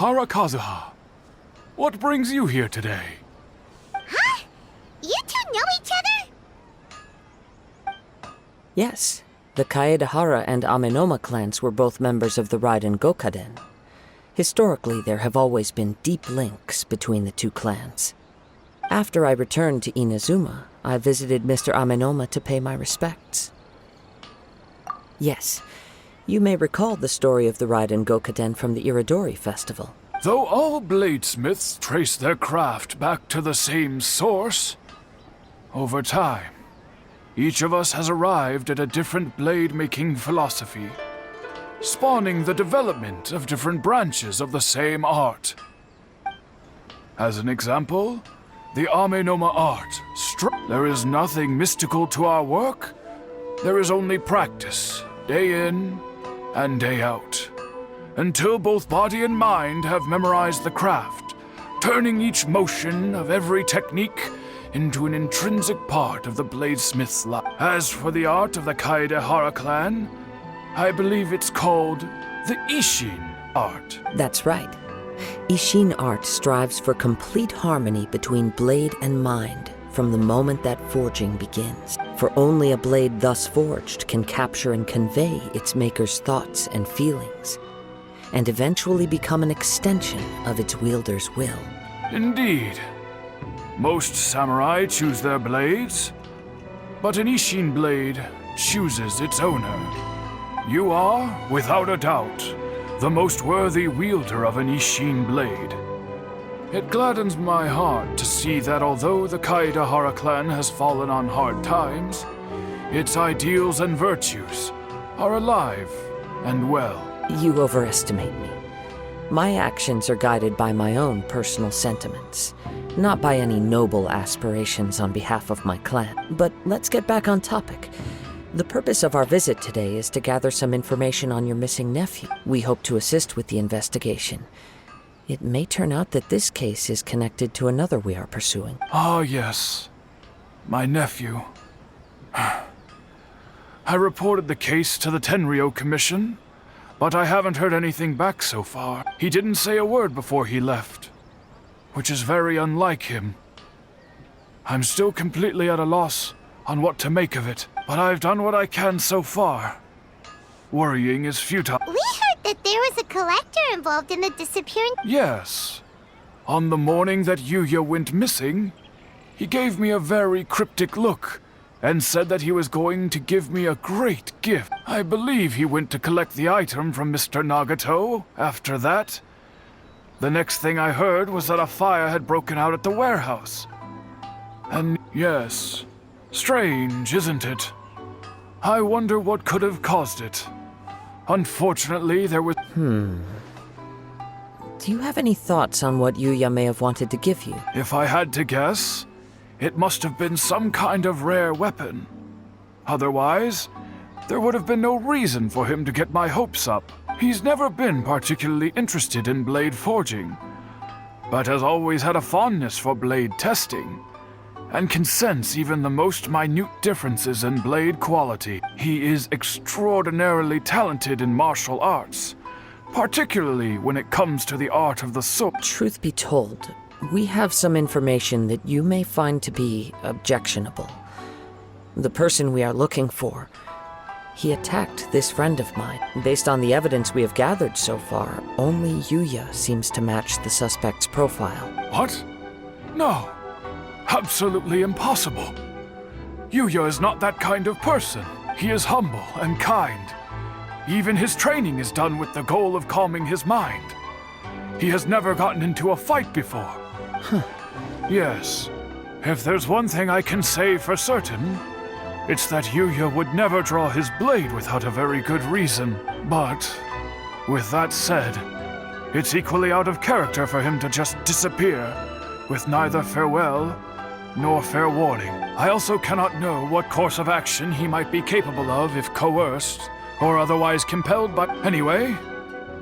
Harakazuha, what brings you here today? Huh? You two know each other? Yes, the Kaedehara and Amenoma clans were both members of the Raiden Gokaden. Historically, there have always been deep links between the two clans. After I returned to Inazuma, I visited Mr. Amenoma to pay my respects. Yes, you may recall the story of the Raiden Gokaden from the Iridori Festival. Though all bladesmiths trace their craft back to the same source, over time, each of us has arrived at a different blade-making philosophy, spawning the development of different branches of the same art. As an example, the Amenoma art. There is nothing mystical to our work. There is only practice, day in and day out, until both body and mind have memorized the craft, turning each motion of every technique into an intrinsic part of the bladesmith's life. As for the art of the Kaedehara clan, I believe it's called the Ishin art. That's right. Ishin art strives for complete harmony between blade and mind from the moment that forging begins. For only a blade thus forged can capture and convey its maker's thoughts and feelings, and eventually become an extension of its wielder's will. Indeed. Most samurai choose their blades, but an Ishin blade chooses its owner. You are, without a doubt, the most worthy wielder of an Ishin blade. It gladdens my heart to see that although the Kaedehara clan has fallen on hard times, its ideals and virtues are alive and well. You overestimate me. My actions are guided by my own personal sentiments, not by any noble aspirations on behalf of my clan. But let's get back on topic. The purpose of our visit today is to gather some information on your missing nephew. We hope to assist with the investigation. It may turn out that this case is connected to another we are pursuing. Ah, yes. My nephew. I reported the case to the Tenryo Commission, but I haven't heard anything back so far. He didn't say a word before he left, which is very unlike him. I'm still completely at a loss on what to make of it, but I've done what I can so far. Worrying is futile. We heard that there was a collector involved in the disappearance. Yes. On the morning that Yuya went missing, he gave me a very cryptic look and said that he was going to give me a great gift. I believe he went to collect the item from Mr. Nagato after that. The next thing I heard was that a fire had broken out at the warehouse. And yes, strange, isn't it? I wonder what could have caused it. Unfortunately, there was... Do you have any thoughts on what Yuya may have wanted to give you? If I had to guess, it must have been some kind of rare weapon. Otherwise, there would have been no reason for him to get my hopes up. He's never been particularly interested in blade forging, but has always had a fondness for blade testing, and can sense even the most minute differences in blade quality. He is extraordinarily talented in martial arts, particularly when it comes to the art of the sword. Truth be told, we have some information that you may find to be objectionable. The person we are looking for, he attacked this friend of mine. Based on the evidence we have gathered so far, only Yuya seems to match the suspect's profile. What? No. Absolutely impossible. Yuya is not that kind of person. He is humble and kind. Even his training is done with the goal of calming his mind. He has never gotten into a fight before. Yes, if there's one thing I can say for certain, it's that Yuya would never draw his blade without a very good reason. But, with that said, it's equally out of character for him to just disappear, with neither farewell nor fair warning. I also cannot know what course of action he might be capable of if coerced, or otherwise compelled by... Anyway,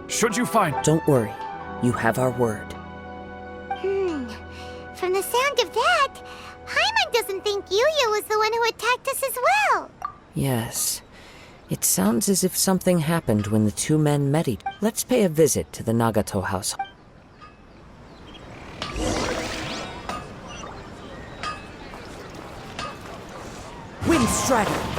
should you find... Don't worry, you have our word. From the sound of that, Paimon doesn't think Yuya was the one who attacked us as well. Yes. It sounds as if something happened when the two men met each other. Let's pay a visit to the Nagato household. Strider.